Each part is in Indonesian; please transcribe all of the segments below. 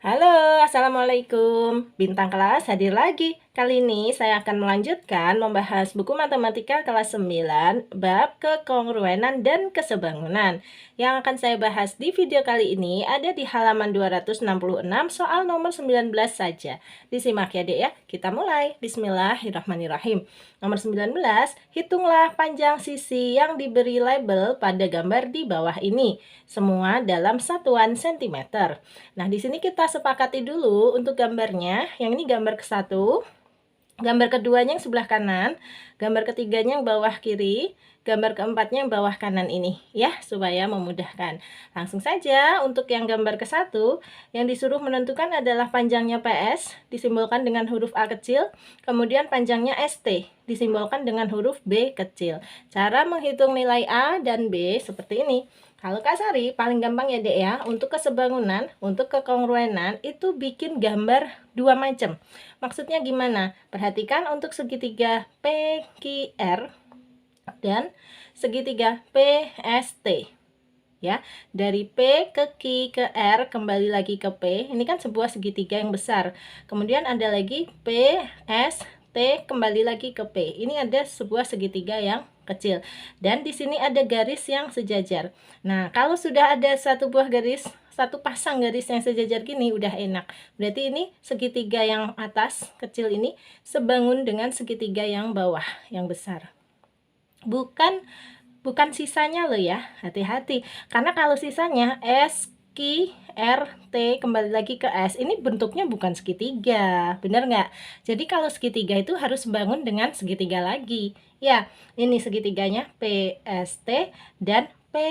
Halo, Assalamualaikum. Bintang kelas hadir lagi. Kali ini saya akan melanjutkan membahas buku matematika kelas 9, bab kekongruenan dan kesebangunan. Yang akan saya bahas di video kali ini ada di halaman 266 soal nomor 19 saja. Disimak ya, Dek ya. Kita mulai. Bismillahirrahmanirrahim. Nomor 19, hitunglah panjang sisi yang diberi label pada gambar di bawah ini. Semua dalam satuan sentimeter. Nah, di sini kita sepakati dulu untuk gambarnya. Yang ini gambar ke-1, gambar keduanya yang sebelah kanan, gambar ketiganya yang bawah kiri, gambar keempatnya yang bawah kanan ini ya, supaya memudahkan. Langsung saja untuk yang gambar ke-1, yang disuruh menentukan adalah panjangnya PS, disimbolkan dengan huruf A kecil, kemudian panjangnya ST, disimbolkan dengan huruf B kecil. Cara menghitung nilai A dan B seperti ini. Kalau Kak Sari, paling gampang ya Dek ya, untuk kesebangunan, untuk kekongruenan, itu bikin gambar dua macam. Maksudnya gimana? Perhatikan untuk segitiga PQR dan segitiga PST. Ya, dari P ke Q ke R kembali lagi ke P. Ini kan sebuah segitiga yang besar. Kemudian ada lagi P, S, T kembali lagi ke P. Ini ada sebuah segitiga yang kecil. Dan di sini ada garis yang sejajar. Nah, kalau sudah ada satu buah garis, satu pasang garis yang sejajar gini udah enak. Berarti ini segitiga yang atas kecil ini sebangun dengan segitiga yang bawah yang besar. Bukan sisanya loh ya, hati-hati. Karena kalau sisanya S, Q, R, T, kembali lagi ke S, ini bentuknya bukan segitiga, bener nggak? Jadi kalau segitiga itu harus bangun dengan segitiga lagi. Ya, ini segitiganya P, S, T, dan P,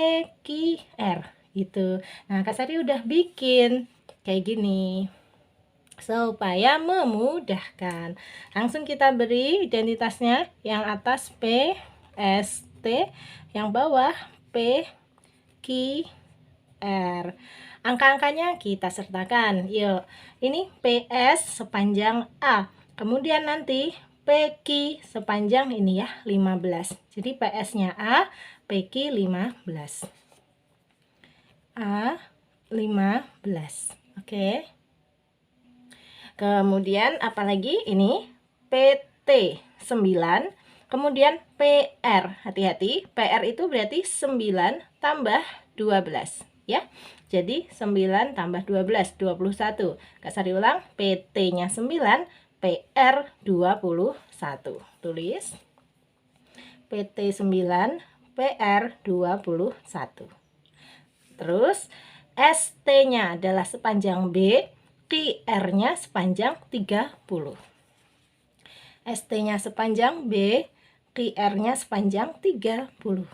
Q, R. Gitu. Nah, Kak Sari udah bikin kayak gini supaya memudahkan. Langsung kita beri identitasnya, yang atas P, S, T, yang bawah P, Q, R. Angka-angkanya kita sertakan. Yuk, ini PS sepanjang A. Kemudian nanti PQ sepanjang ini ya, 15. Jadi PS-nya A, PQ 15. A 15. Oke. Kemudian apalagi ini PT 9, kemudian PR. Hati-hati, PR itu berarti 9 tambah 12 ya. Jadi 9 tambah 12, 21. Kak Sari ulang, PT-nya 9, PR 21. Tulis PT 9, PR 21. Terus ST-nya adalah sepanjang B, QR-nya sepanjang 30. ST-nya sepanjang B, QR-nya sepanjang 30.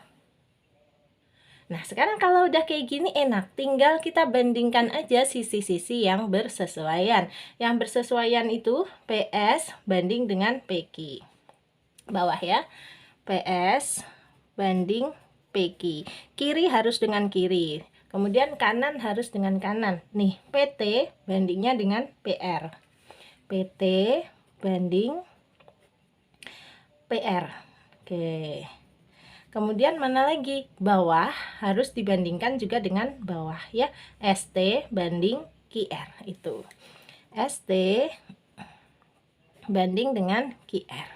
Nah, sekarang kalau udah kayak gini enak, tinggal kita bandingkan aja sisi-sisi yang bersesuaian. Yang bersesuaian itu PS banding dengan PQ. Bawah ya, PS banding PQ. Kiri harus dengan kiri. Kemudian kanan harus dengan kanan. Nih, PT bandingnya dengan PR. PT banding PR. Oke. Kemudian mana lagi? Bawah harus dibandingkan juga dengan bawah ya. ST banding QR itu. ST banding dengan QR.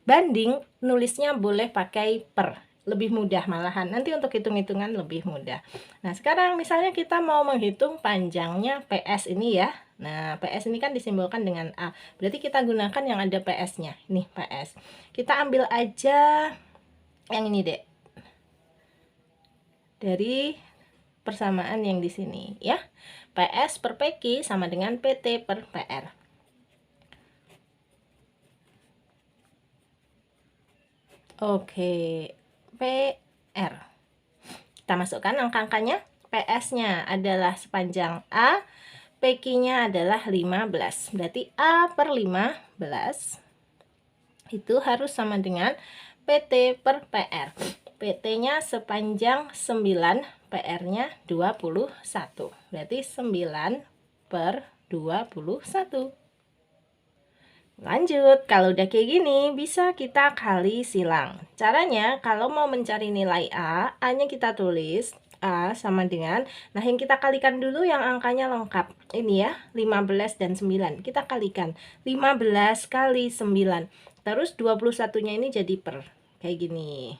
Banding nulisnya boleh pakai per. Lebih mudah malahan. Nanti untuk hitung-hitungan lebih mudah. Nah, sekarang misalnya kita mau menghitung panjangnya PS ini ya. Nah, PS ini kan disimbolkan dengan A. Berarti kita gunakan yang ada PS-nya. Ini PS. Kita ambil aja yang ini, Dek. Dari persamaan yang di sini ya. PS per PQ sama dengan PT per PR. Oke, PR. Kita masukkan angka-angkanya. PS-nya adalah sepanjang A, PQ-nya adalah 15. Berarti A per 15 itu harus sama dengan PT per PR. PT-nya sepanjang 9, PR-nya 21. Berarti 9 per 21. Lanjut, kalau udah kayak gini, bisa kita kali silang. Caranya, kalau mau mencari nilai A, A-nya kita tulis, A sama dengan, nah yang kita kalikan dulu yang angkanya lengkap. Ini ya, 15 dan 9. Kita kalikan. 15 kali 9. Terus 21-nya ini jadi per. Kayak gini.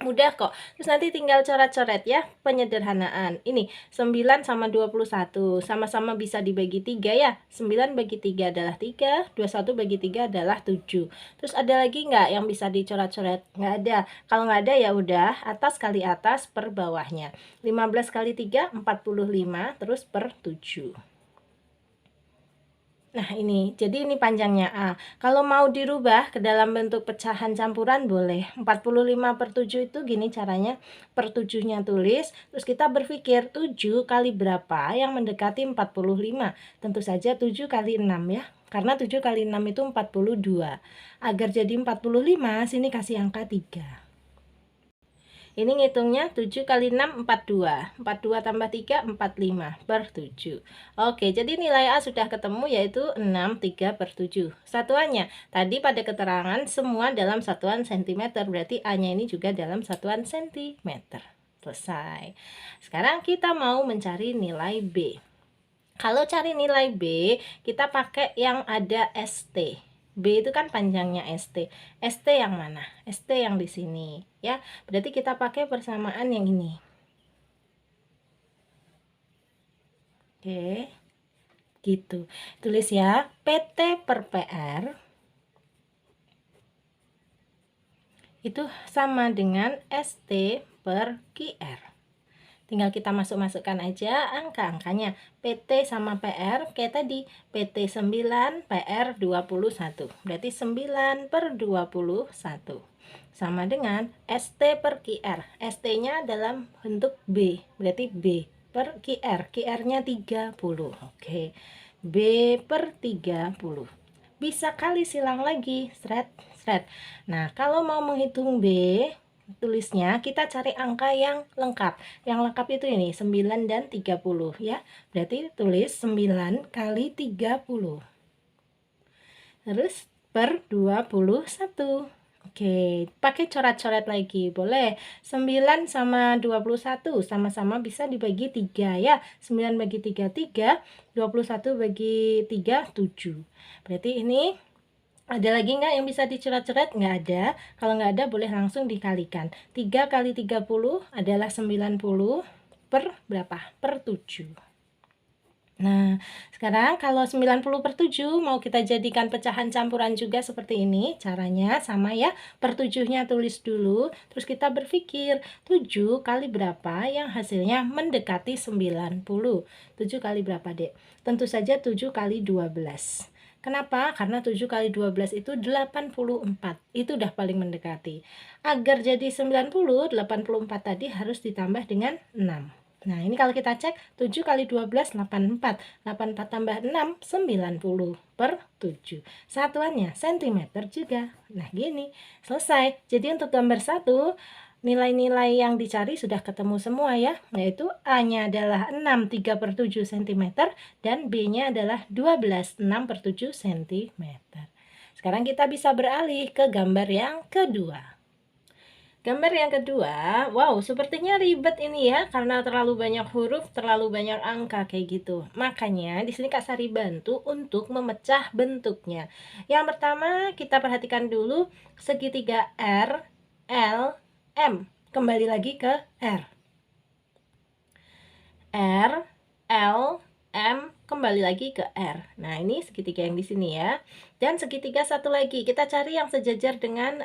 Mudah kok. Terus nanti tinggal coret-coret ya, penyederhanaan. Ini 9 sama 21, sama-sama bisa dibagi 3 ya. 9 bagi 3 adalah 3, 21 bagi 3 adalah 7. Terus ada lagi nggak yang bisa dicoret-coret? Nggak ada. Kalau nggak ada ya udah, atas kali atas per bawahnya. 15 kali 3, 45, terus per 7. Nah ini, jadi ini panjangnya A. Kalau mau dirubah ke dalam bentuk pecahan campuran boleh. 45/7 itu gini caranya, per 7-nya tulis, terus kita berpikir 7 kali berapa yang mendekati 45. Tentu saja 7 kali 6 ya, karena 7 kali 6 itu 42. Agar jadi 45, sini kasih angka 3. Ini ngitungnya 7 kali 6, 42. 42 tambah 3, 45 per 7. Oke, jadi nilai A sudah ketemu yaitu 63/7. Satuannya, tadi pada keterangan semua dalam satuan cm, berarti A-nya ini juga dalam satuan cm. Selesai. Sekarang kita mau mencari nilai B. Kalau cari nilai B, kita pakai yang ada ST. B itu kan panjangnya ST. ST yang mana? ST yang di sini, ya. Berarti kita pakai persamaan yang ini. Oke. Gitu. Tulis ya, PT per PR itu sama dengan ST per QR. Tinggal kita masukkan aja angka-angkanya. PT sama PR kayak tadi. PT 9, PR 21. Berarti 9/21. Sama dengan ST per QR. ST-nya dalam bentuk B. Berarti B per QR. QR-nya 30. Oke. B per 30. Bisa kali silang lagi. Sret, sret. Nah, kalau mau menghitung B, tulisnya kita cari angka yang lengkap. Yang lengkap itu ini 9 dan 30 ya. Berarti tulis 9 kali 30. Terus per 21. Oke, pakai coret-coret lagi. Boleh. 9 sama 21 sama-sama bisa dibagi 3 ya. 9 bagi 3, 3. 21 bagi 3, 7. Berarti ini ada lagi nggak yang bisa dicoret-coret? Nggak ada. Kalau nggak ada boleh langsung dikalikan. 3 kali 30 adalah 90 per berapa? Per 7. Nah, sekarang kalau 90/7 mau kita jadikan pecahan campuran juga seperti ini. Caranya sama ya. Per 7-nya tulis dulu. Terus kita berpikir 7 kali berapa yang hasilnya mendekati 90. 7 kali berapa, Dek? Tentu saja 7 kali 12. Kenapa? Karena 7 kali 12 itu 84. Itu udah paling mendekati. Agar jadi 90, 84 tadi harus ditambah dengan 6. Nah, ini kalau kita cek 7 kali 12, 84. 84 tambah 6, 90 per 7. Satuannya cm juga. Nah, gini. Selesai. Jadi untuk gambar 1, nilai-nilai yang dicari sudah ketemu semua ya, yaitu A-nya adalah 6, 3/7 cm, dan B-nya adalah 12, 6/7 cm. Sekarang kita bisa beralih ke gambar yang kedua. Gambar yang kedua, wow, sepertinya ribet ini ya, karena terlalu banyak huruf, terlalu banyak angka kayak gitu. Makanya di sini Kak Sari bantu untuk memecah bentuknya. Yang pertama, kita perhatikan dulu segitiga R, L, M. Kembali lagi ke R. R, L, M, kembali lagi ke R. Nah, ini segitiga yang di sini ya. Dan segitiga satu lagi, kita cari yang sejajar dengan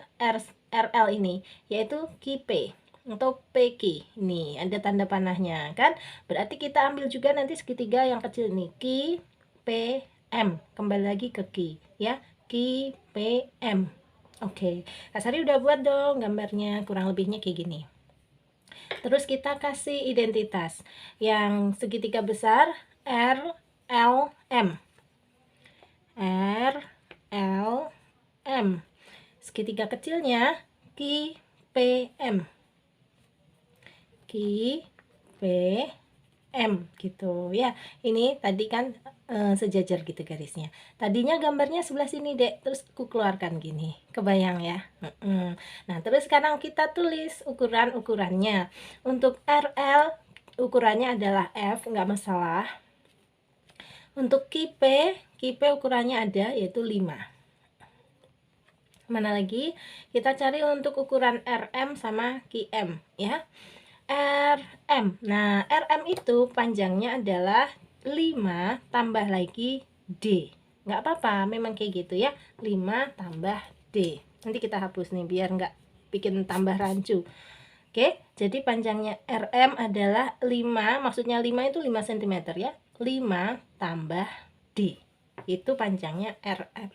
RL ini, yaitu QP atau PQ. Ini ada tanda panahnya kan? Berarti kita ambil juga nanti segitiga yang kecil ini, Q, P, M. Kembali lagi ke Q ya. Q, P, M. Oke, Kak Sari udah buat dong gambarnya, kurang lebihnya kayak gini. Terus kita kasih identitas yang segitiga besar R, L, M. R, L, M. Segitiga kecilnya Q, P, M. Q, P, M gitu ya. Ini tadi kan sejajar gitu garisnya. Tadinya gambarnya sebelah sini, Dek, terus aku keluarkan gini. Kebayang ya? Nah, terus sekarang kita tulis ukuran-ukurannya. Untuk RL ukurannya adalah F, nggak masalah. Untuk KP ukurannya ada yaitu 5. Mana lagi? Kita cari untuk ukuran RM sama QM ya. RM. Nah, RM itu panjangnya adalah 5 tambah lagi D. Nggak apa-apa, memang kayak gitu ya. 5 tambah D. Nanti kita hapus nih biar nggak bikin tambah rancu. Oke, jadi panjangnya RM adalah 5, maksudnya 5 itu 5 cm ya. 5 tambah D. Itu panjangnya RM.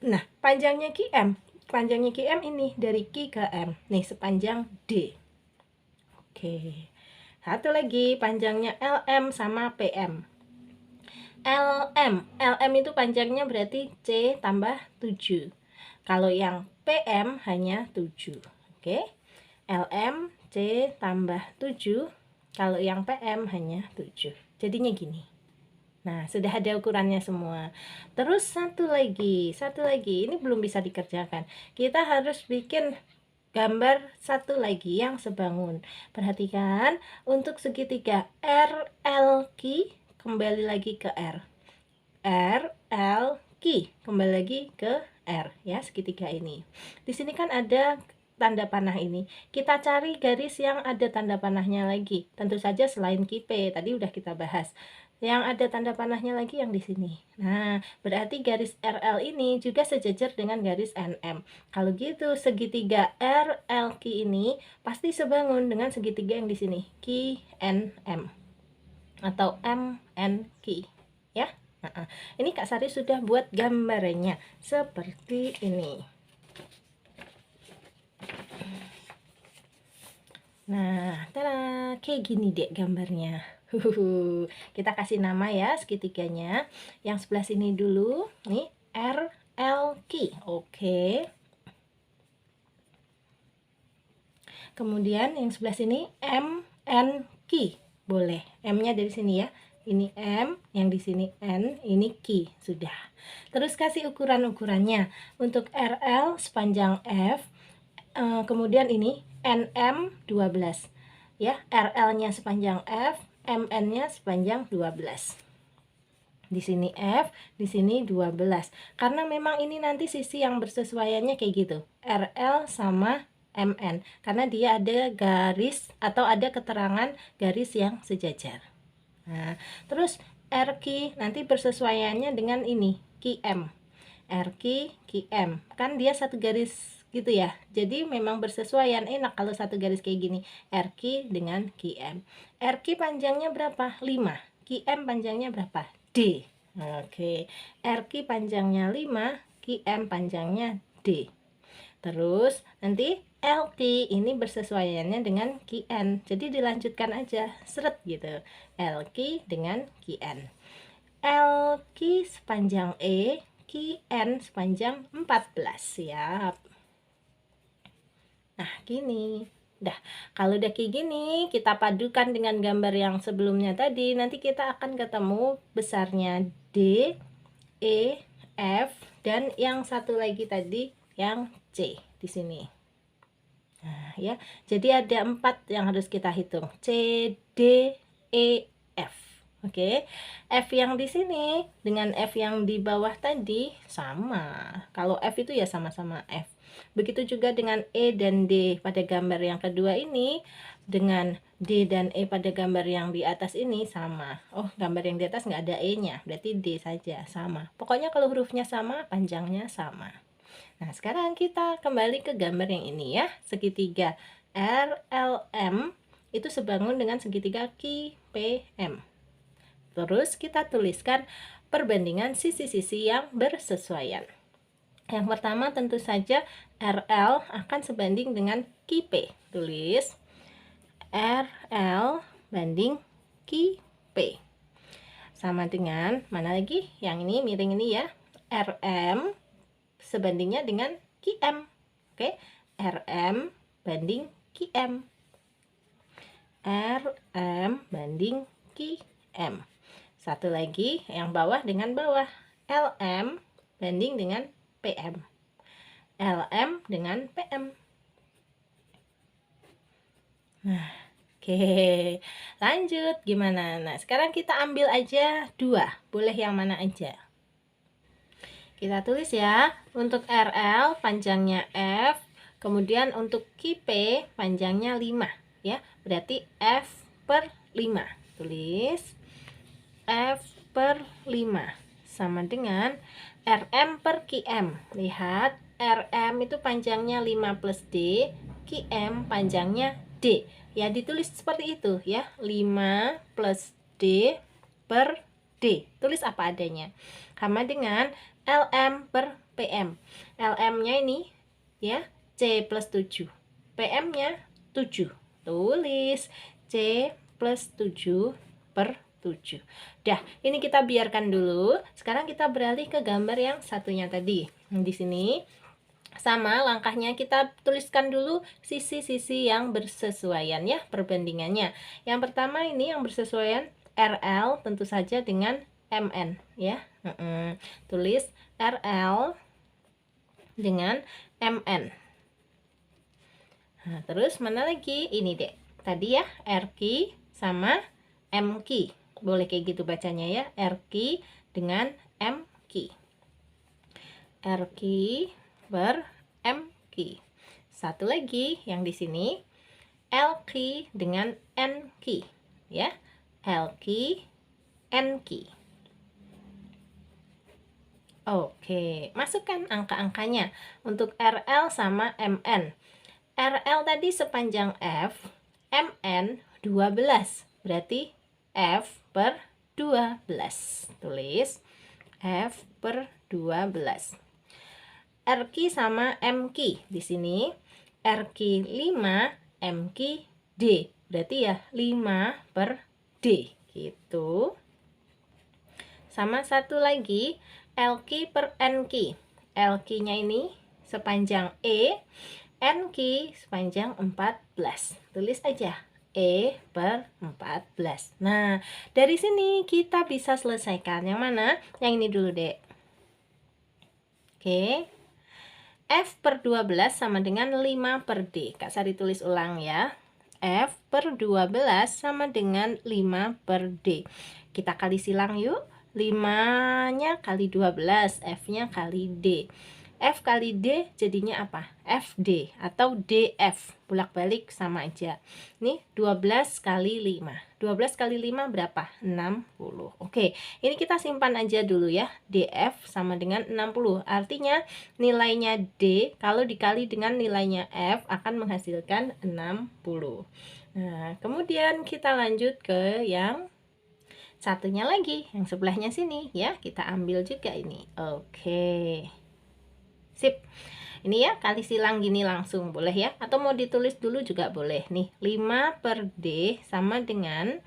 Nah, panjangnya QM. Panjangnya QM ini dari Q ke M. Nih, sepanjang D. Oke. Satu lagi panjangnya LM sama PM. LM itu panjangnya berarti C tambah 7. Kalau yang PM hanya 7. Oke. LM C tambah 7. Kalau yang PM hanya 7. Jadinya gini. Nah, sudah ada ukurannya semua. Terus satu lagi, ini belum bisa dikerjakan. Kita harus bikin gambar satu lagi yang sebangun. Perhatikan, untuk segitiga RLQ kembali lagi ke R. RLQ kembali lagi ke R ya, segitiga ini. Di sini kan ada tanda panah ini. Kita cari garis yang ada tanda panahnya lagi. Tentu saja selain KP, tadi udah kita bahas. Yang ada tanda panahnya lagi yang di sini. Nah, berarti garis RL ini juga sejajar dengan garis NM. Kalau gitu, segitiga RLQ ini pasti sebangun dengan segitiga yang di sini, QNM atau MNQ, ya. Ini Kak Sari sudah buat gambarnya seperti ini. Nah, tada, kayak gini deh gambarnya. Kita kasih nama ya segitiganya. Yang sebelah sini dulu, nih RLQ. Oke. Kemudian yang sebelah sini MNQ. Boleh. M-nya dari sini ya. Ini M, yang di sini N, ini Q. Sudah. Terus kasih ukuran-ukurannya. Untuk RL sepanjang F, kemudian ini NM 12. Ya, RL-nya sepanjang F, MN-nya sepanjang 12. Di sini F, di sini 12. Karena memang ini nanti sisi yang bersesuaiannya kayak gitu. RL sama MN. Karena dia ada garis atau ada keterangan garis yang sejajar. Nah, terus RQ nanti bersesuaiannya dengan ini, QM. RQ, QM. Kan dia satu garis gitu ya. Jadi memang bersesuaian, enak kalau satu garis kayak gini. RQ dengan QM. RQ panjangnya berapa? 5. QM panjangnya berapa? D. Oke. RQ panjangnya 5, QM panjangnya D. Terus nanti LQ ini bersesuaiannya dengan QN. Jadi dilanjutkan aja, seret gitu. LQ dengan QN. LQ sepanjang E, QN sepanjang 14. Siap. Nah, gini. Dah, kalau udah kayak gini, kita padukan dengan gambar yang sebelumnya tadi, nanti kita akan ketemu besarnya D, E, F, dan yang satu lagi tadi yang C di sini. Nah, ya. Jadi ada 4 yang harus kita hitung. C, D, E, F. Oke. F yang di sini dengan F yang di bawah tadi sama. Kalau F itu ya sama-sama F. Begitu juga dengan E dan D pada gambar yang kedua ini, dengan D dan E pada gambar yang di atas ini sama. Oh, gambar yang di atas nggak ada E-nya, berarti D saja sama. Pokoknya kalau hurufnya sama, panjangnya sama. Nah, sekarang kita kembali ke gambar yang ini ya. Segitiga RLM itu sebangun dengan segitiga QPM. Terus kita tuliskan perbandingan sisi-sisi yang bersesuaian. Yang pertama tentu saja RL akan sebanding dengan QP. Tulis RL banding QP. Sama dengan, mana lagi? Yang ini miring ini ya. RM sebandingnya dengan QM. Oke, RM banding QM. RM banding QM. M. Satu lagi yang bawah dengan bawah, LM banding dengan PM. LM dengan PM. Nah, oke. Lanjut, gimana? Nah, sekarang kita ambil aja 2. Boleh yang mana aja? Kita tulis ya. Untuk RL panjangnya F. Kemudian untuk QP panjangnya 5. Ya, berarti F per 5. Tulis F per 5 sama dengan RM per QM. Lihat, RM itu panjangnya 5 plus D, QM panjangnya D. Ya, ditulis seperti itu ya. 5 plus D per D. Tulis apa adanya. Sama dengan LM per PM. LM-nya ini ya, C plus 7. PM-nya 7. Tulis C plus 7 per 7. Dah, ini kita biarkan dulu. Sekarang kita beralih ke gambar yang satunya tadi. Di sini sama langkahnya, kita tuliskan dulu sisi-sisi yang bersesuaian ya, perbandingannya. Yang pertama ini yang bersesuaian RL tentu saja dengan MN ya. Tulis RL dengan MN. Nah, terus mana lagi? Ini deh. Tadi ya, RQ sama MQ. Boleh kayak gitu bacanya ya, RQ dengan MQ. RQ per MQ. Satu lagi yang di sini LQ dengan NQ ya. LQ NQ. Oke, masukkan angka-angkanya untuk RL sama MN. RL tadi sepanjang F, MN 12. Berarti F per 12. Tulis F per 12. RQ sama MQ. Di sini RQ 5, MQ D. Berarti ya 5 per D gitu. Sama satu lagi LQ per NQ. LQ-nya ini sepanjang E, NQ sepanjang 14. Tulis aja E per 14. Nah, dari sini kita bisa selesaikan. Yang mana? Yang ini dulu, Dek. Oke. F per 12 sama dengan 5 per D. Kak Sari tulis ulang ya. F per 12 sama dengan 5 per D. Kita kali silang yuk. 5-nya kali 12, F-nya kali D. F kali D jadinya apa? FD atau DF. Bolak-balik sama aja. Nih 12 kali 5. 12 kali 5 berapa? 60. Oke, ini kita simpan aja dulu ya. DF sama dengan 60. Artinya nilainya D kalau dikali dengan nilainya F akan menghasilkan 60. Nah, kemudian kita lanjut ke yang satunya lagi, yang sebelahnya sini ya. Kita ambil juga ini. Oke. Sip. Ini ya, kali silang gini langsung boleh ya, atau mau ditulis dulu juga boleh. Nih, 5 per D sama dengan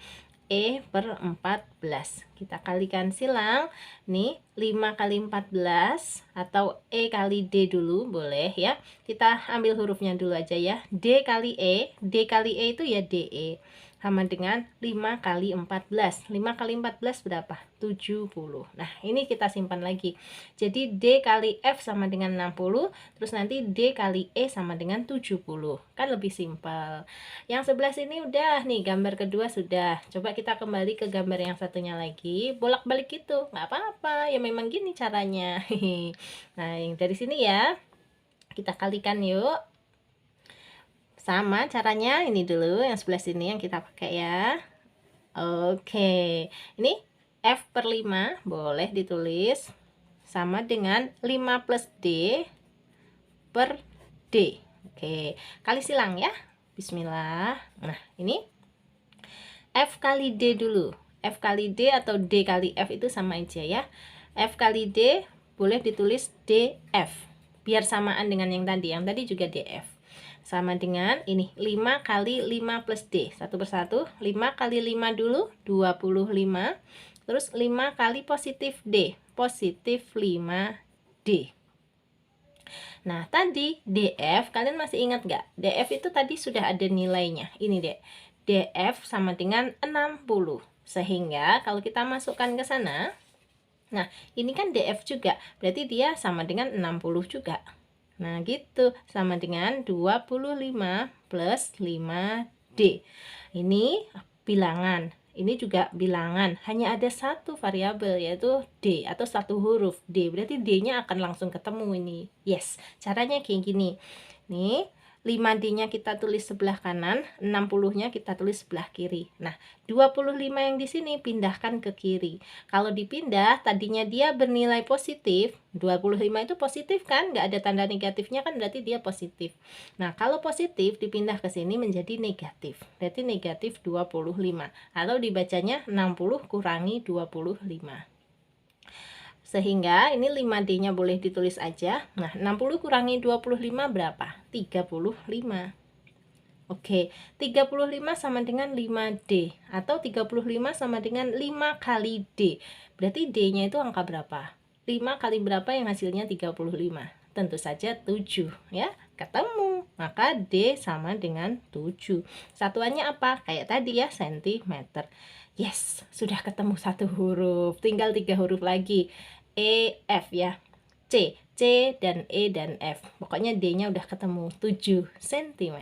E per 14. Kita kalikan silang. Nih, 5 kali 14 atau E kali D dulu boleh ya. Kita ambil hurufnya dulu aja ya. D kali E. D kali E itu ya DE. Sama dengan 5 kali 14. 5 kali 14 berapa? 70. Nah, ini kita simpan lagi. Jadi D kali F sama dengan 60. Terus nanti D kali E sama dengan 70. Kan lebih simpel. Yang sebelah sini udah nih, gambar kedua sudah. Coba kita kembali ke gambar yang satunya lagi. Bolak-balik gitu, nggak apa-apa. Ya memang gini caranya. Nah, yang dari sini ya. Kita kalikan yuk. Sama caranya, ini dulu yang sebelah sini yang kita pakai ya. Oke, ini F per 5 boleh ditulis sama dengan 5 plus D per D. Oke, kali silang ya. Bismillah. Nah, ini F kali D dulu. F kali D atau D kali F itu sama aja ya. F kali D boleh ditulis DF. Biar samaan dengan yang tadi. Yang tadi juga DF. Sama dengan ini 5 kali 5 plus D. Satu persatu. 5 kali 5 dulu 25. Terus 5 kali positif D. Positif 5D. Nah, tadi DF, kalian masih ingat nggak? DF itu tadi sudah ada nilainya. Ini deh. DF sama dengan 60. Sehingga kalau kita masukkan ke sana, nah ini kan DF juga, berarti dia sama dengan 60 juga. Nah gitu, sama dengan 25 plus 5D. Ini bilangan, ini juga bilangan, hanya ada satu variabel yaitu D atau satu huruf D, berarti D-nya akan langsung ketemu ini. Yes, caranya kayak gini. Nih, 5D-nya kita tulis sebelah kanan, 60-nya kita tulis sebelah kiri. Nah, 25 yang di sini pindahkan ke kiri. Kalau dipindah, tadinya dia bernilai positif, 25 itu positif kan, nggak ada tanda negatifnya kan, berarti dia positif. Nah, kalau positif dipindah ke sini menjadi negatif, berarti negatif 25. Atau dibacanya 60 kurangi 25. Sehingga ini 5D-nya boleh ditulis aja. Nah, 60 kurangi 25 berapa? 35. Oke, 35 sama dengan 5D. Atau 35 sama dengan 5 kali D. Berarti D-nya itu angka berapa? 5 kali berapa yang hasilnya 35? Tentu saja 7 ya. Ketemu. Maka D sama dengan 7. Satuannya apa? Kayak tadi ya, sentimeter. Yes, sudah ketemu satu huruf. Tinggal 3 huruf lagi. E, F ya. C dan E dan F. Pokoknya D-nya udah ketemu 7 cm.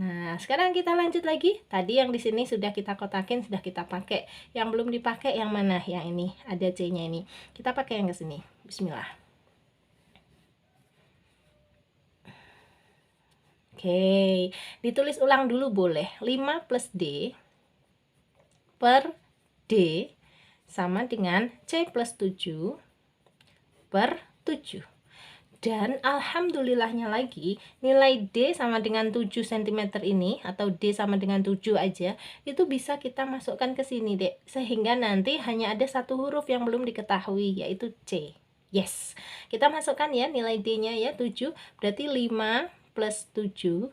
Nah, sekarang kita lanjut lagi. Tadi yang di sini sudah kita kotakin, sudah kita pakai. Yang belum dipakai yang mana? Yang ini, ada C-nya ini. Kita pakai yang ke sini. Bismillah. Oke, ditulis ulang dulu boleh. 5 plus D per D sama dengan C plus 7 per 7. Dan alhamdulillahnya lagi, nilai D sama dengan 7 cm ini, atau D sama dengan 7 aja, itu bisa kita masukkan ke sini, Dek. Sehingga nanti hanya ada satu huruf yang belum diketahui, yaitu C. Yes, kita masukkan ya nilai D-nya ya, 7. Berarti 5 plus 7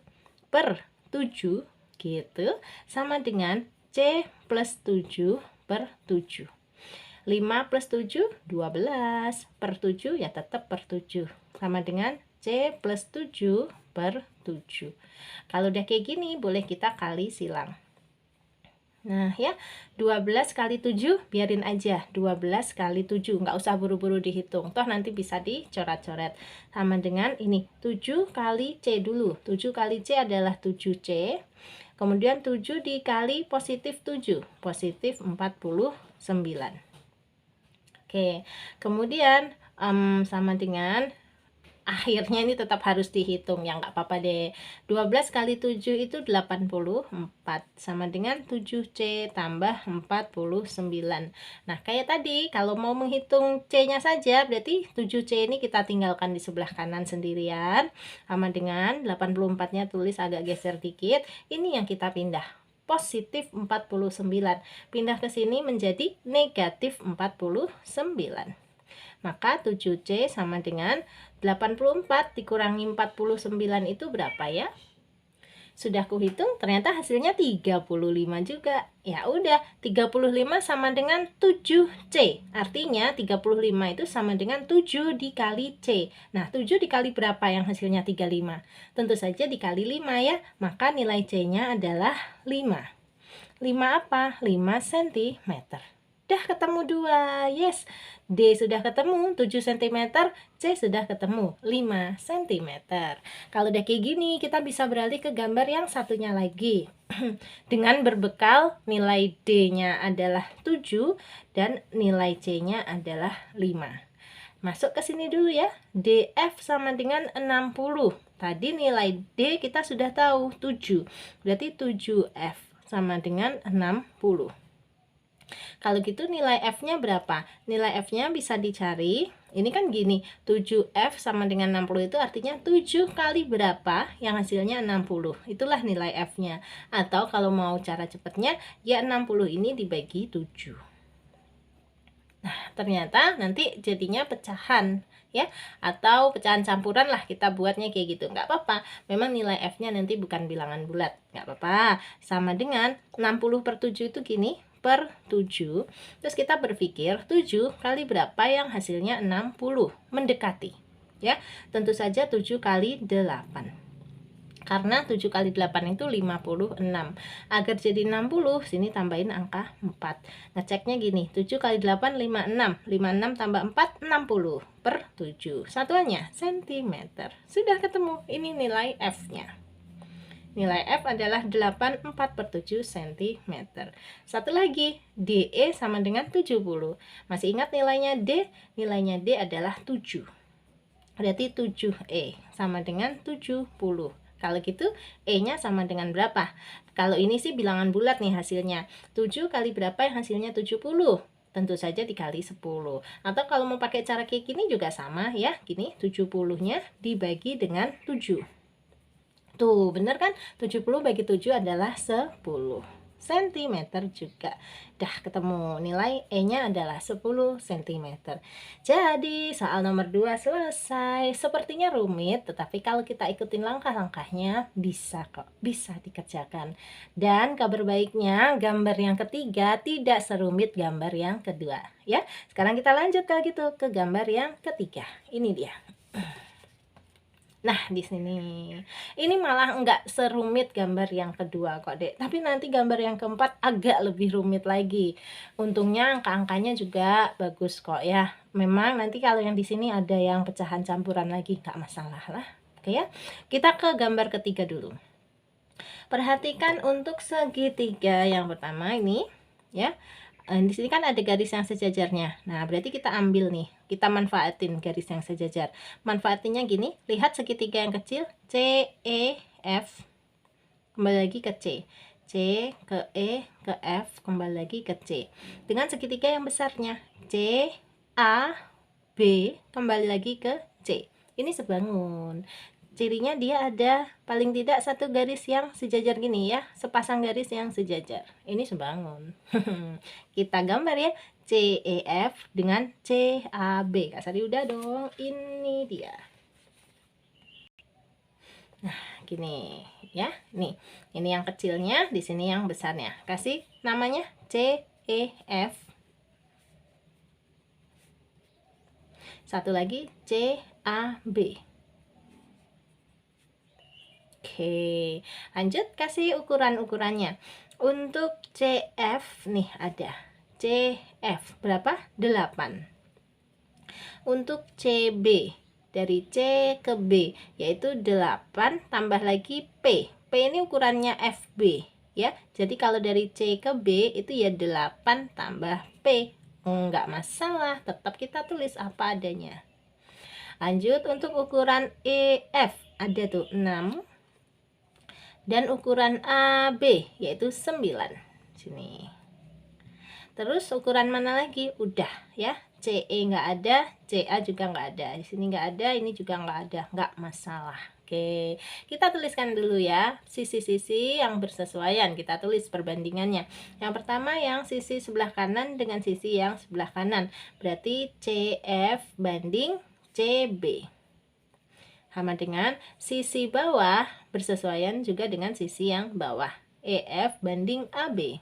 per 7, gitu, sama dengan C plus 7 per 7. 5 plus 7, 12 per 7 ya tetap per 7. Sama dengan C plus 7 per 7. Kalau udah kayak gini, boleh kita kali silang. Nah ya, 12 kali 7, biarin aja. 12 kali 7, nggak usah buru-buru dihitung. Toh nanti bisa dicoret-coret. Sama dengan ini, 7 kali C dulu. 7 kali C adalah 7C. Kemudian 7 dikali positif 7, positif 49. Oke, kemudian sama dengan akhirnya ini tetap harus dihitung ya, nggak apa-apa deh. 12 kali 7 itu 84 sama dengan 7C tambah 49. Nah, kayak tadi kalau mau menghitung C-nya saja berarti 7C ini kita tinggalkan di sebelah kanan sendirian. Sama dengan 84-nya tulis agak geser dikit. Ini yang kita pindah. Positif 49. Pindah ke sini menjadi negatif 49. Maka 7C sama dengan 84 dikurangi 49 itu berapa ya? Sudah kuhitung, ternyata hasilnya 35 juga. Ya udah, 35 sama dengan 7C. Artinya 35 itu sama dengan 7 dikali C. Nah, 7 dikali berapa yang hasilnya 35? Tentu saja dikali 5 ya. Maka nilai C-nya adalah 5. 5 apa? 5 cm. Dah ketemu 2. Yes. D sudah ketemu 7 cm, C sudah ketemu 5 cm. Kalau udah kayak gini, kita bisa beralih ke gambar yang satunya lagi. Dengan berbekal nilai D-nya adalah 7 dan nilai C-nya adalah 5. Masuk ke sini dulu ya. DF sama dengan 60. Tadi nilai D kita sudah tahu 7. Berarti 7F sama dengan 60. Kalau gitu nilai F-nya berapa? Nilai F-nya bisa dicari. Ini kan gini, 7F sama dengan 60 itu artinya 7 kali berapa yang hasilnya 60. Itulah nilai F-nya. Atau kalau mau cara cepatnya, ya 60 ini dibagi 7. Nah, ternyata nanti jadinya pecahan ya, atau pecahan campuran lah kita buatnya kayak gitu. Nggak apa-apa, memang nilai F-nya nanti bukan bilangan bulat. Nggak apa-apa, sama dengan 60 per 7 itu gini, per 7. Terus kita berpikir 7 kali berapa yang hasilnya 60, mendekati ya. Tentu saja 7 kali 8. Karena 7 kali 8 itu 56. Agar jadi 60, sini tambahin angka 4. Ngeceknya gini, 7 kali 8, 56. 56 tambah 4, 60 per 7. Satuannya, cm. Sudah ketemu, ini nilai F-nya. Nilai F adalah 84 per 7 cm. Satu lagi, DE sama dengan 70. Masih ingat nilainya D? Nilainya D adalah 7. Berarti 7E sama dengan 70. Kalau gitu, E-nya sama dengan berapa? Kalau ini sih bilangan bulat nih hasilnya. 7 kali berapa yang hasilnya 70? Tentu saja dikali 10. Atau kalau mau pakai cara kayak gini juga sama ya. Gini, 70-nya dibagi dengan 7. Tuh, bener kan? 70 bagi 7 adalah 10 cm juga. Dah ketemu, nilai E-nya adalah 10 cm. Jadi, soal nomor 2 selesai. Sepertinya rumit, tetapi kalau kita ikutin langkah-langkahnya, bisa kok, bisa dikerjakan. Dan kabar baiknya, gambar yang ketiga tidak serumit gambar yang kedua. Ya, sekarang kita lanjut kalau gitu ke gambar yang ketiga. Ini dia. Nah, di sini. Ini malah enggak serumit gambar yang kedua kok, Dek. Tapi nanti gambar yang keempat agak lebih rumit lagi. Untungnya angka-angkanya juga bagus kok ya. Memang nanti kalau yang di sini ada yang pecahan campuran lagi, enggak masalah lah. Oke ya. Kita ke gambar ketiga dulu. Perhatikan untuk segitiga yang pertama ini, ya. Di sini kan ada garis yang sejajarnya. Nah, berarti kita ambil nih, kita manfaatin garis yang sejajar. Manfaatinnya gini, lihat segitiga yang kecil, C, E, F, kembali lagi ke C. C ke E, ke F, kembali lagi ke C. Dengan segitiga yang besarnya, C, A, B, kembali lagi ke C. Ini sebangun. Cirinya dia ada paling tidak satu garis yang sejajar gini ya, sepasang garis yang sejajar. Ini sebangun. Kita gambar ya, CEF dengan CAB. Kak Sari udah dong, ini dia. Nah, gini ya. Nih, ini yang kecilnya, di sini yang besarnya. Kasih namanya CEF. Satu lagi CAB. Oke, lanjut kasih ukuran-ukurannya. Untuk CF nih ada. CF berapa? 8. Untuk CB dari C ke B yaitu 8 tambah lagi P. P ini ukurannya FB ya. Jadi kalau dari C ke B itu ya 8 tambah P. Enggak masalah, tetap kita tulis apa adanya. Lanjut untuk ukuran EF ada tuh 6. Dan ukuran AB yaitu 9. Sini. Terus ukuran mana lagi? Udah ya. CE nggak ada, CA juga nggak ada. Di sini nggak ada, ini juga nggak ada. Nggak masalah. Oke, kita tuliskan dulu ya sisi-sisi yang bersesuaian. Kita tulis perbandingannya. Yang pertama yang sisi sebelah kanan dengan sisi yang sebelah kanan. Berarti CF banding CB. Sama dengan sisi bawah bersesuaian juga dengan sisi yang bawah. EF banding AB.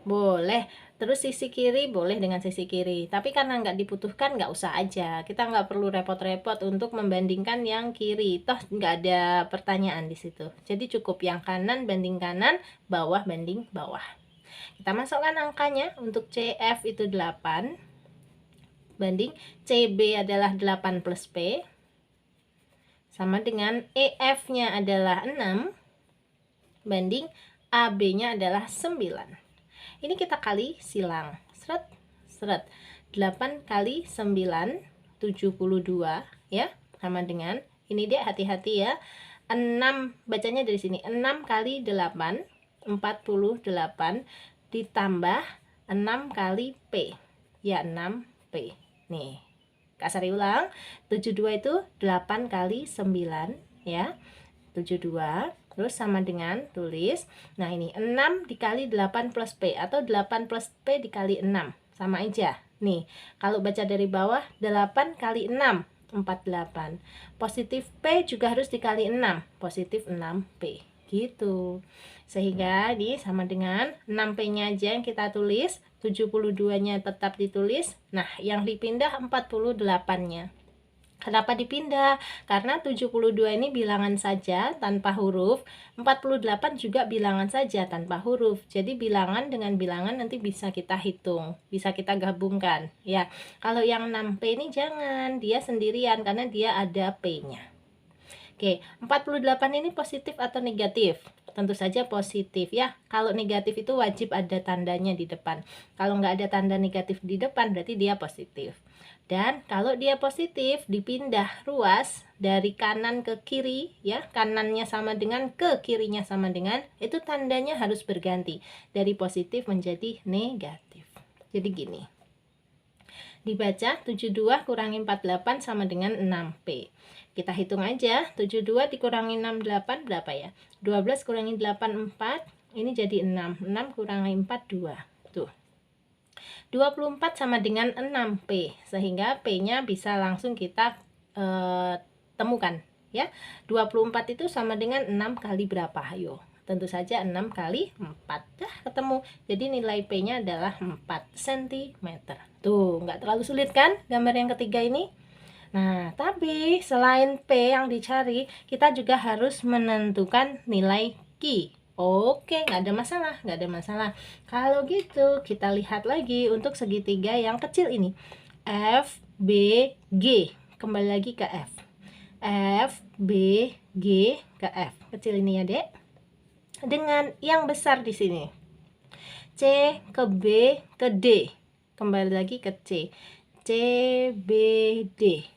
Boleh. Terus sisi kiri boleh dengan sisi kiri. Tapi karena nggak dibutuhkan nggak usah aja. Kita nggak perlu repot-repot untuk membandingkan yang kiri. Toh nggak ada pertanyaan di situ. Jadi cukup yang kanan banding kanan, bawah banding bawah. Kita masukkan angkanya. Untuk CF itu 8. Banding CB adalah 8 plus P sama dengan EF-nya adalah 6 banding AB-nya adalah 9. Ini kita kali silang. Seret, seret. 8 kali 9, 72 ya. Sama dengan, ini dia hati-hati ya. 6, bacanya dari sini. 6 kali 8, 48 ditambah 6 kali P. Ya, 6P. Nih, Kak Sari ulang, 72 itu 8 kali 9 ya, 72, terus sama dengan tulis, nah ini 6 dikali 8 plus P, atau 8 plus P dikali 6, sama aja. Nih, kalau baca dari bawah, 8 kali 6, 48, positif P juga harus dikali 6, positif 6P, gitu. Sehingga ini sama dengan 6P-nya aja yang kita tulis, 72-nya tetap ditulis. Nah, yang dipindah 48-nya. Kenapa dipindah? Karena 72 ini bilangan saja tanpa huruf, 48 juga bilangan saja tanpa huruf. Jadi bilangan dengan bilangan nanti bisa kita hitung, bisa kita gabungkan. Ya, kalau yang 6P ini jangan, dia sendirian karena dia ada P-nya. Oke, 48 ini positif atau negatif? Tentu saja positif ya. Kalau negatif itu wajib ada tandanya di depan. Kalau nggak ada tanda negatif di depan berarti dia positif. Dan kalau dia positif, dipindah ruas dari kanan ke kiri, ya, kanannya sama dengan ke kirinya sama dengan, itu tandanya harus berganti dari positif menjadi negatif. Jadi gini, dibaca 72 kurangi 48 sama dengan 6P. Kita hitung aja, 72 dikurangi 68 berapa ya? 12 kurangi 8, 4, ini jadi 6. 6 kurangi 4, 2. Tuh. 24 sama dengan 6P, sehingga P-nya bisa langsung kita temukan ya. 24 itu sama dengan 6 kali berapa? Ayo, tentu saja 6 kali 4. Dah ketemu. Jadi nilai P-nya adalah 4 cm. Tuh, nggak terlalu sulit kan gambar yang ketiga ini? Nah, tapi selain P yang dicari, kita juga harus menentukan nilai Q. Oke, nggak ada masalah, nggak ada masalah. Kalau gitu, kita lihat lagi untuk segitiga yang kecil ini. F, B, G. Kembali lagi ke F. F, B, G, ke F. Kecil ini ya, Dek. Dengan yang besar di sini. C ke B ke D. Kembali lagi ke C. C, B, D.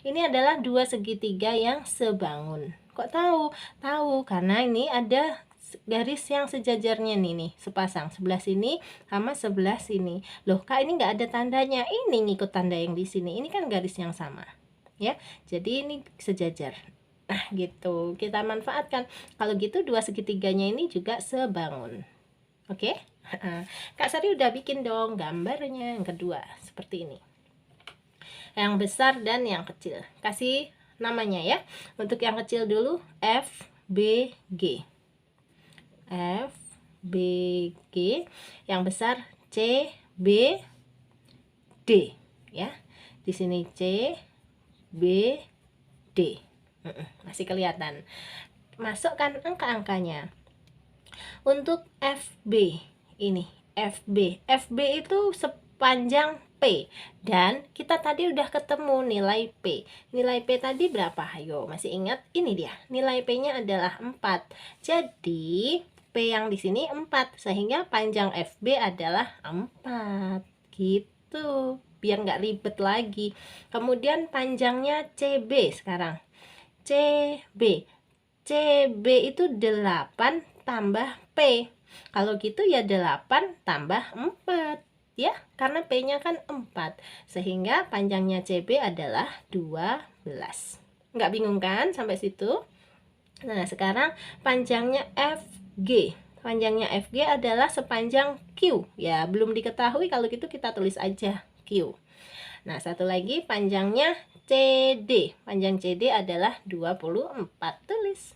Ini adalah dua segitiga yang sebangun. Kok tahu? Tahu karena ini ada garis yang sejajarnya nih, sepasang sebelah sini sama sebelah sini. Loh, Kak, ini nggak ada tandanya. Ini ngikut tanda yang di sini. Ini kan garis yang sama. Ya. Jadi ini sejajar. Nah, gitu. Kita manfaatkan. Kalau gitu dua segitiganya ini juga sebangun. Oke? Kak Sari udah bikin dong gambarnya yang kedua seperti ini. Yang besar dan yang kecil. Kasih namanya ya. Untuk yang kecil dulu F, B, G. F, B, G. Yang besar C, B, D ya. Di sini C, B, D. Masih kelihatan. Masukkan angka-angkanya. Untuk FB ini, FB itu sepanjang P, dan kita tadi udah ketemu nilai P. Nilai P tadi berapa? Ayo, masih ingat? Ini dia. Nilai P-nya adalah 4. Jadi, P yang di sini 4, sehingga panjang FB adalah 4. Gitu. Biar nggak ribet lagi. Kemudian panjangnya CB sekarang. CB. CB itu 8 tambah P. Kalau gitu ya 8 tambah 4. Ya, karena P-nya kan 4. Sehingga panjangnya CB adalah 12. Nggak bingung kan sampai situ? Nah, sekarang panjangnya FG. Panjangnya FG adalah sepanjang Q. Ya, belum diketahui, kalau gitu kita tulis aja Q. Nah, satu lagi panjangnya CD. Panjang CD adalah 24. Tulis.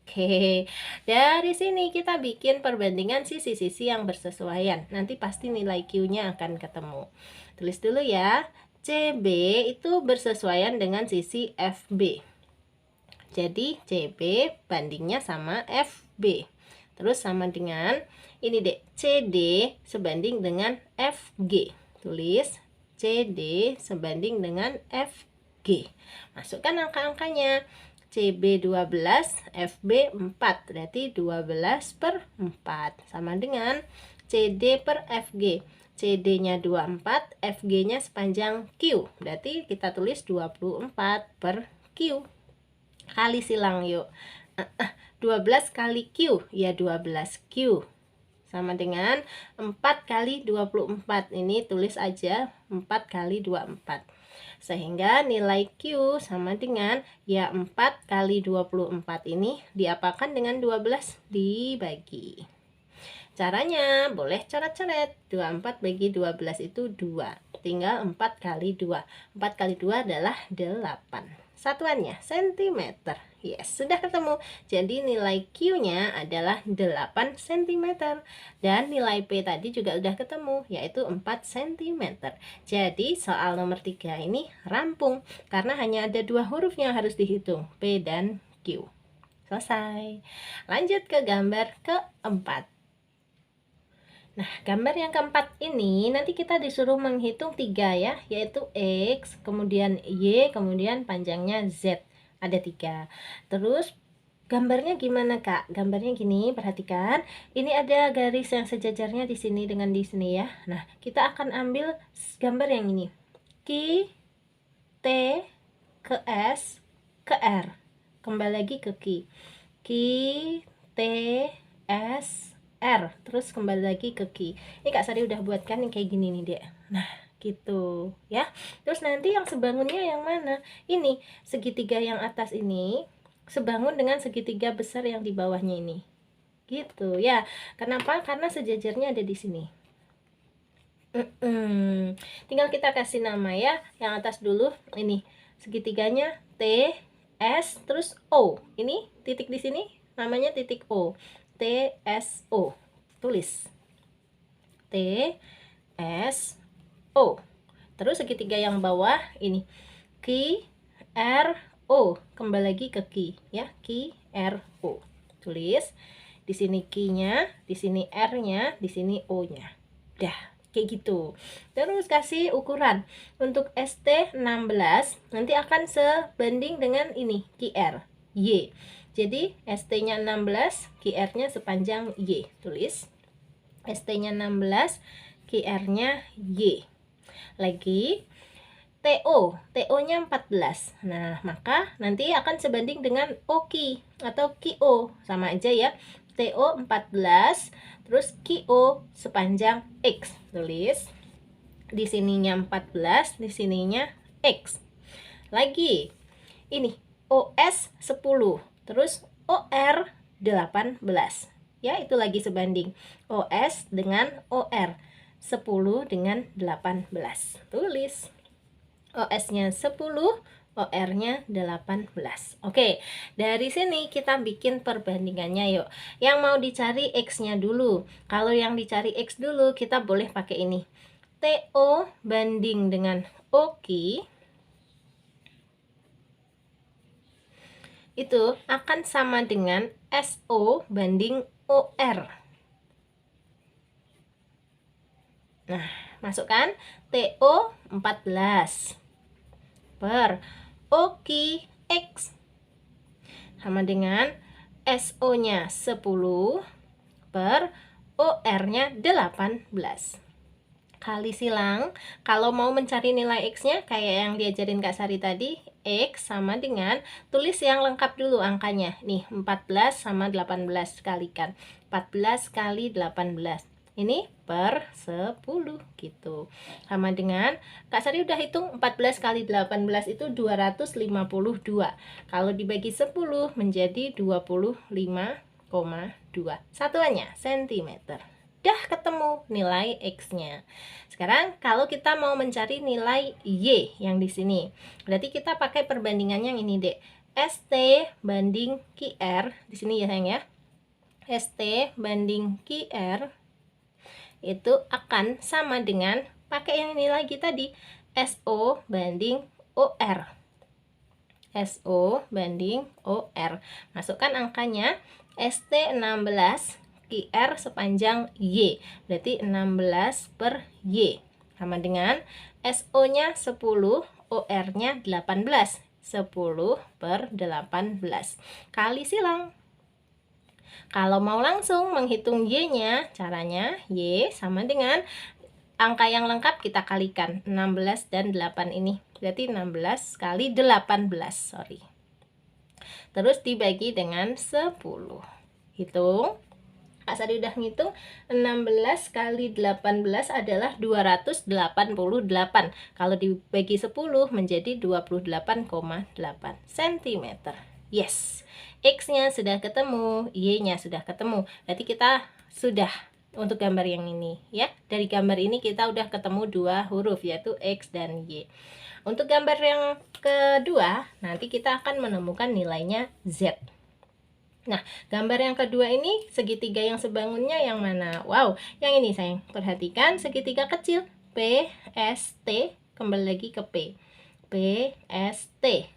Oke, dari sini kita bikin perbandingan sisi-sisi yang bersesuaian. Nanti pasti nilai Q-nya akan ketemu. Tulis dulu ya. CB itu bersesuaian dengan sisi FB. Jadi CB bandingnya sama FB. Terus sama dengan ini deh, CD sebanding dengan FG. Tulis CD sebanding dengan FG. Masukkan angka-angkanya. CB 12, FB 4, berarti 12/4, sama dengan CD per FG. CD-nya 24, FG-nya sepanjang Q, berarti kita tulis 24/Q. Kali silang yuk. 12 kali Q, ya 12Q. Sama dengan 4 kali 24, ini tulis aja 4 kali 24. Sehingga nilai Q sama dengan ya 4 kali 24 ini diapakan dengan 12, dibagi. Caranya boleh coret-coret. 24 bagi 12 itu 2. Tinggal 4 kali 2. 4 kali 2 adalah 8. Satuannya cm. Yes, sudah ketemu. Jadi nilai Q-nya adalah 8 cm. Dan nilai P tadi juga udah ketemu, yaitu 4 cm. Jadi soal nomor 3 ini rampung, karena hanya ada 2 huruf yang harus dihitung, P dan Q. Selesai. Lanjut ke gambar keempat. Nah, gambar yang keempat ini nanti kita disuruh menghitung 3 ya, yaitu X, kemudian Y, kemudian panjangnya Z. Ada 3. Terus gambarnya gimana, Kak? Gambarnya gini, perhatikan. Ini ada garis yang sejajarnya di sini dengan di sini ya. Nah, kita akan ambil gambar yang ini. Q, T, ke S, ke R. Kembali lagi ke Q. Q, T, S, R, terus kembali lagi ke Q. Ini Kak Sari udah buatkan yang kayak gini nih, Dek. Nah, gitu ya. Terus nanti yang sebangunnya yang mana? Ini segitiga yang atas ini sebangun dengan segitiga besar yang di bawahnya ini. Gitu ya. Kenapa? Karena sejajarnya ada di sini. Tinggal kita kasih nama ya. Yang atas dulu ini segitiganya T, S, terus O. Ini titik di sini namanya titik O. T, S, O. Tulis T, S, O. Terus segitiga yang bawah ini Q, R, O. Kembali lagi ke Q ya, Q, R, O. Tulis di sini Q-nya, di sini R-nya, di sini O-nya. Dah, kayak gitu. Terus kasih ukuran. Untuk ST 16 nanti akan sebanding dengan ini QR Y. Jadi ST-nya 16, QR-nya sepanjang Y. Tulis ST-nya 16, QR-nya Y. Lagi TO, TO-nya 14. Nah, maka nanti akan sebanding dengan OQ atau QO. Sama aja ya. TO 14, terus QO sepanjang X. Tulis di sininya 14, di sininya X. Lagi ini OS 10, terus OR 18. Ya, itu lagi sebanding OS dengan OR 10 dengan 18. Tulis OS-nya 10, OR-nya 18. Oke, dari sini kita bikin perbandingannya yuk. Yang mau dicari X-nya dulu. Kalau yang dicari X dulu, kita boleh pakai ini. TO banding dengan OQ itu akan sama dengan SO banding OR. Nah, masukkan TO 14 per OQ X sama dengan SO-nya 10 per OR-nya 18. Kali silang, kalau mau mencari nilai X-nya kayak yang diajarin Kak Sari tadi, X sama dengan, tulis yang lengkap dulu angkanya. Nih, 14 sama 18 kalikan. 14 kali 18. Ini per 10 gitu. Sama dengan, Kak Sari udah hitung 14 kali 18 itu 252. Kalau dibagi 10 menjadi 25,2. Satuannya cm. Udah ketemu nilai X-nya. Sekarang kalau kita mau mencari nilai Y yang di sini, berarti kita pakai perbandingannya yang ini, Dek. ST banding QR di sini ya, sayang ya. ST banding QR itu akan sama dengan pakai yang ini lagi tadi, SO banding OR. SO banding OR. Masukkan angkanya ST 16, QR sepanjang Y, berarti 16 per Y, sama dengan SO-nya 10, OR-nya 18, 10 per 18. Kali silang. Kalau mau langsung menghitung Y-nya, caranya Y sama dengan angka yang lengkap kita kalikan, 16 dan 8 ini, berarti 16 kali 18, sorry. Terus dibagi dengan 10. Hitung. Kak Sari udah ngitung 16 kali 18 adalah 288. Kalau dibagi 10 menjadi 28,8 cm. Yes, X-nya sudah ketemu, Y-nya sudah ketemu. Berarti kita sudah untuk gambar yang ini ya. Dari gambar ini kita udah ketemu dua huruf yaitu X dan Y. Untuk gambar yang kedua nanti kita akan menemukan nilainya Z. Nah, gambar yang kedua ini segitiga yang sebangunnya yang mana? Wow, yang ini sayang. Perhatikan segitiga kecil P, S, T, kembali lagi ke P. P, S, T.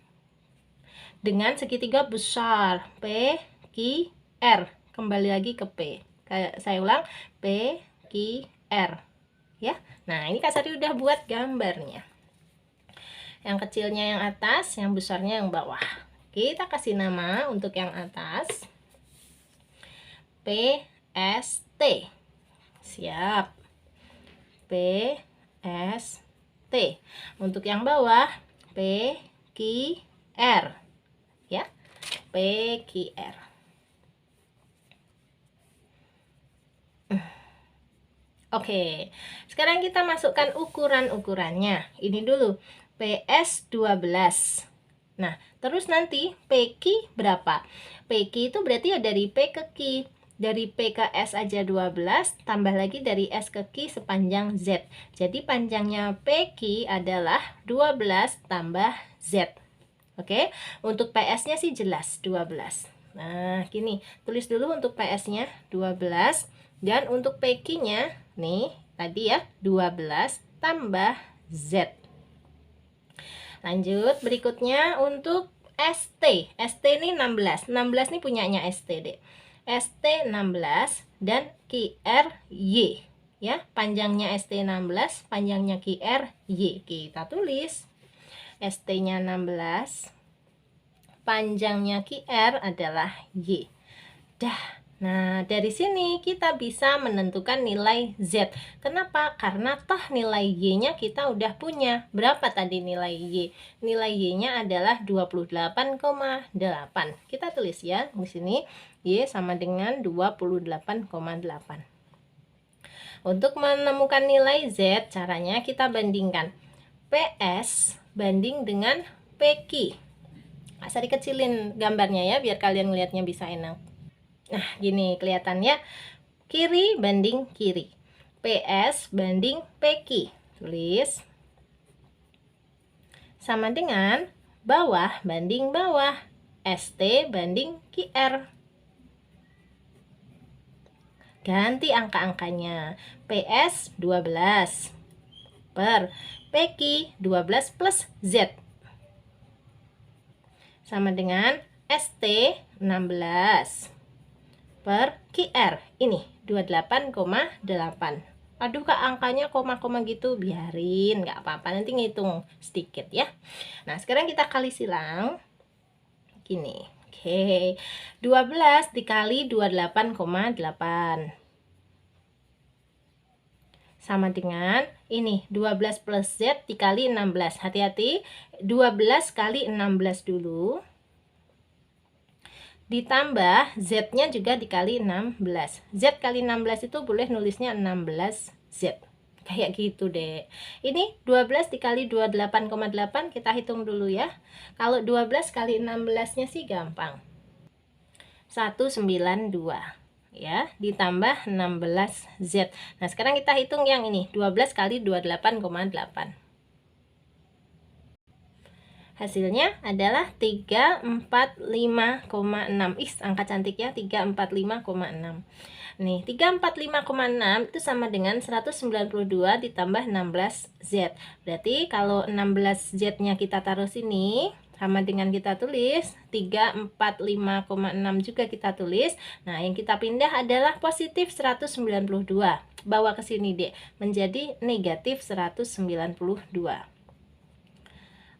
Dengan segitiga besar P, Q, R, kembali lagi ke P. Saya ulang, P, Q, R. Ya. Nah, ini Kak Sari udah buat gambarnya. Yang kecilnya yang atas, yang besarnya yang bawah. Kita kasih nama untuk yang atas. P, S, T. Siap. P, S, T. Untuk yang bawah, P, Q, R. Ya, P, Q, R. Oke, sekarang kita masukkan ukuran-ukurannya. Ini dulu, PS 12. Nah, terus nanti PQ berapa? PQ itu berarti ya dari P ke Q. Dari P ke S aja 12, tambah lagi dari S ke Q sepanjang Z. Jadi panjangnya PQ adalah 12 tambah Z. Oke, untuk PS-nya sih jelas 12. Nah, gini, tulis dulu untuk PS-nya 12 dan untuk PQ-nya nih tadi ya 12 tambah Z. Lanjut, berikutnya untuk ST. ST ini 16. 16 ini punyanya ST deh. ST 16 dan QR Y. Ya, panjangnya ST 16, panjangnya QR Y. Kita tulis. ST-nya 16, panjangnya QR adalah Y. Dah. Nah, dari sini kita bisa menentukan nilai Z. Kenapa? Karena toh nilai Y-nya kita udah punya. Berapa tadi nilai Y? Nilai Y-nya adalah 28,8. Kita tulis ya di sini. Y sama dengan 28,8. Untuk menemukan nilai Z, caranya kita bandingkan PS banding dengan PQ. Asal dikecilin gambarnya ya, biar kalian lihatnya bisa enak. Nah, gini kelihatannya kiri banding kiri. PS banding PQ. Tulis. Sama dengan bawah banding bawah. ST banding QR. Ganti angka-angkanya. PS 12 per PQ 12 plus Z. Sama dengan ST 16 per QR. Ini 28,8. Aduh Kak, angkanya koma-koma gitu. Biarin, nggak apa-apa. Nanti ngitung sedikit ya. Nah, sekarang kita kali silang. Gini. Oke. 12 dikali 28,8. Sama dengan ini 12 plus Z dikali 16. Hati-hati, 12 kali 16 dulu. Ditambah Z-nya juga dikali 16. Z kali 16 itu boleh nulisnya 16Z. Kayak gitu deh. Ini 12 dikali 28,8 kita hitung dulu ya. Kalau 12 kali 16-nya sih gampang. 192. Ya, ditambah 16Z. Nah, sekarang kita hitung yang ini, 12 kali 28,8. Hasilnya adalah 345,6. Angka cantik ya, 345,6. Nih, 345,6 itu sama dengan 192 ditambah 16Z. Berarti kalau 16Z-nya kita taruh sini, sama dengan kita tulis 345,6 juga kita tulis. Nah, yang kita pindah adalah positif 192. Bawa ke sini deh, menjadi negatif 192.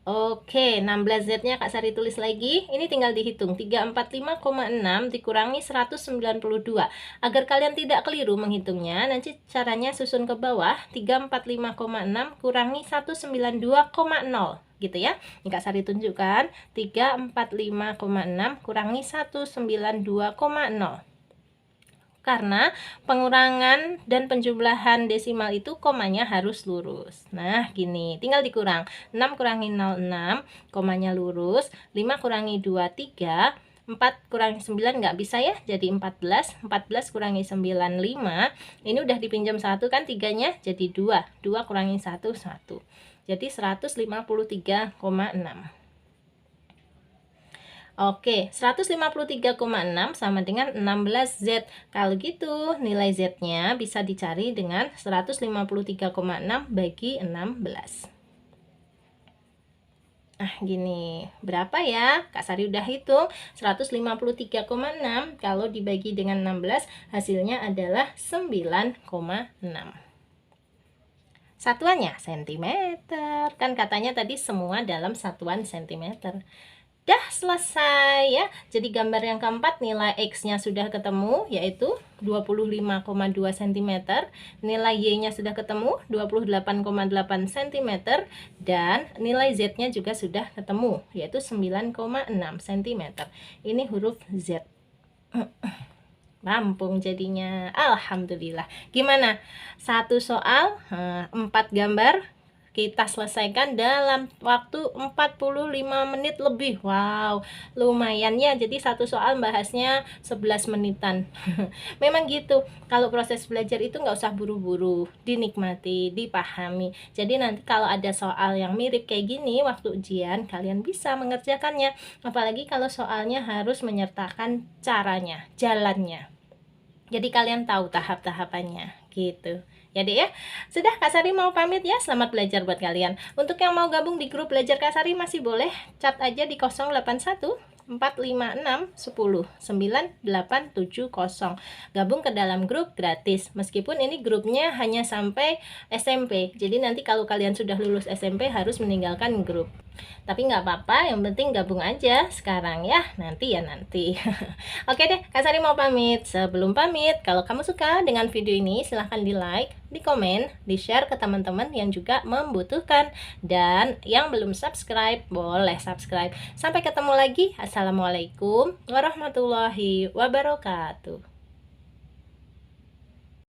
Oke, 16Z-nya Kak Sari tulis lagi. Ini tinggal dihitung. 345,6 dikurangi 192. Agar kalian tidak keliru menghitungnya, nanti caranya susun ke bawah. 345,6 kurangi 192,0. Gitu ya. Ini Kak Sari tunjukkan. 345,6 kurangi 192,0. Karena pengurangan dan penjumlahan desimal itu komanya harus lurus. Nah, gini, tinggal dikurang. 6 kurangi 06, komanya lurus. 5 kurangi 2, 3. 4 kurangi 9 nggak bisa ya, jadi 14. 14 kurangi 9, 5. Ini udah dipinjam 1 kan 3-nya, jadi 2. 2 kurangi 1, 1. Jadi 153,6. Oke, 153,6 sama dengan 16Z. Kalau gitu, nilai Z-nya bisa dicari dengan 153,6 bagi 16. Nah, gini. Berapa ya? Kak Sari udah hitung. 153,6 kalau dibagi dengan 16, hasilnya adalah 9,6. Satuannya sentimeter. Kan katanya tadi semua dalam satuan sentimeter. Dah selesai ya. Jadi gambar yang keempat nilai X-nya sudah ketemu, yaitu 25,2 cm. Nilai Y-nya sudah ketemu, 28,8 cm. Dan nilai Z-nya juga sudah ketemu, yaitu 9,6 cm. Ini huruf Z. Rampung jadinya. Alhamdulillah. Gimana? Satu soal, 4 gambar kita selesaikan dalam waktu 45 menit lebih. Wow, lumayan ya. Jadi satu soal bahasnya 11 menitan. Memang gitu, kalau proses belajar itu nggak usah buru-buru, dinikmati, dipahami. Jadi nanti kalau ada soal yang mirip kayak gini waktu ujian, kalian bisa mengerjakannya. Apalagi kalau soalnya harus menyertakan caranya, jalannya. Jadi kalian tahu tahap-tahapannya gitu. Jadi ya, sudah Kak Sari mau pamit ya. Selamat belajar buat kalian. Untuk yang mau gabung di grup belajar Kak Sari masih boleh chat aja di 081 456 10 9870. Gabung ke dalam grup gratis. Meskipun ini grupnya hanya sampai SMP. Jadi nanti kalau kalian sudah lulus SMP harus meninggalkan grup. Tapi nggak apa-apa, yang penting gabung aja sekarang ya. Nanti ya nanti. Oke deh, Kak Sari mau pamit. Sebelum pamit, kalau kamu suka dengan video ini silahkan di like, di komen, di share ke teman-teman yang juga membutuhkan. Dan yang belum subscribe, boleh subscribe. Sampai ketemu lagi. Assalamualaikum warahmatullahi wabarakatuh.